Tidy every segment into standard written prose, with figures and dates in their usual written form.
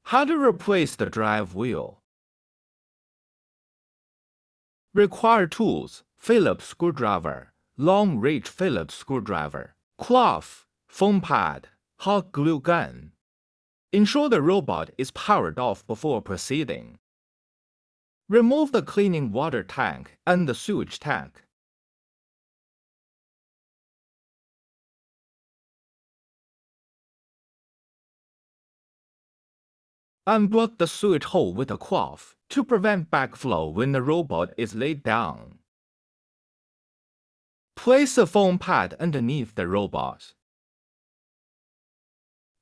How to replace the drive wheel. Required tools: Phillips screwdriver, long-reach Phillips screwdriver, cloth, foam pad, hot glue gun. Ensure the robot is powered off before proceeding. Remove the cleaning water tank and the sewage tank. Unblock the sewage hole with a cloth to prevent backflow when the robot is laid down. Place a foam pad underneath the robot.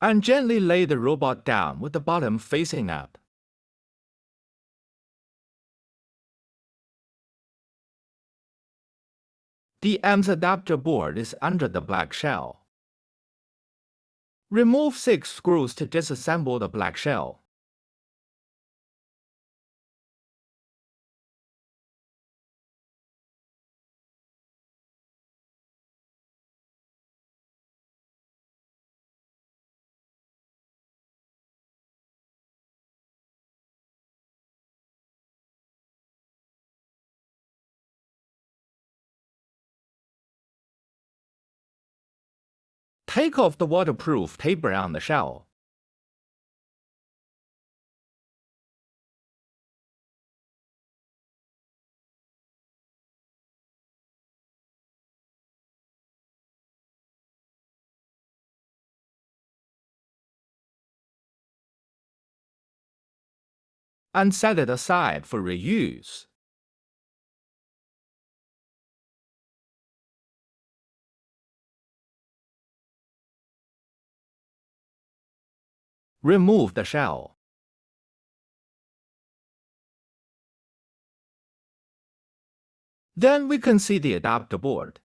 And gently lay the robot down with the bottom facing up. The AMS adapter board is under the black shell. Remove 6 screws to disassemble the black shell. Take off the waterproof taper on the shell. And set it aside for reuse. Remove the shell. Then we can see the adapter board.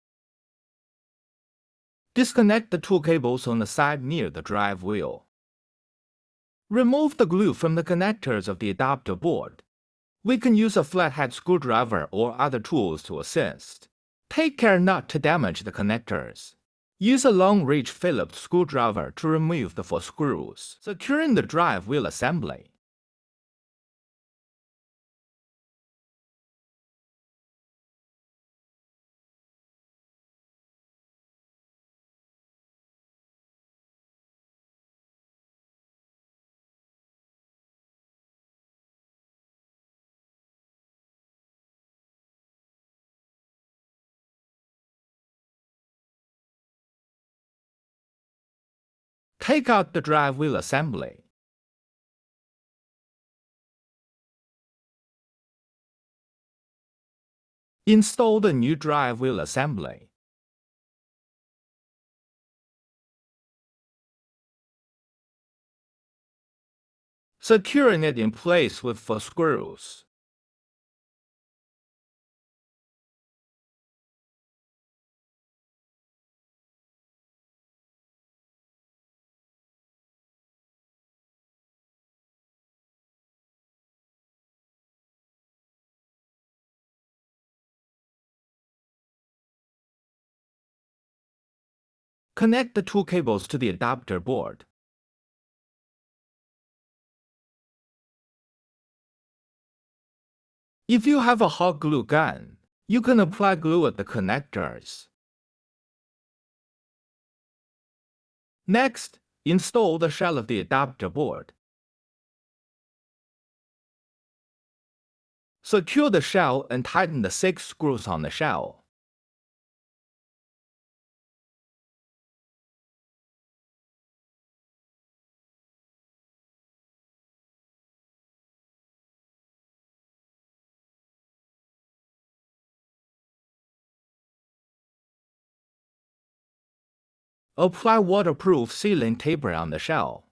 Disconnect the two cables on the side near the drive wheel. Remove the glue from the connectors of the adapter board. We can use a flathead screwdriver or other tools to assist. Take care not to damage the connectors. Use a long-reach Phillips screwdriver to remove the 4 screws, securing the drive wheel assembly. Take out the drive wheel assembly. Install the new drive wheel assembly. Securing it in place with 4 screws. Connect the 2 cables to the adapter board. If you have a hot glue gun, you can apply glue at the connectors. Next, install the shell of the adapter board. Secure the shell and tighten the 6 screws on the shell. Apply waterproof sealing taper on the shell.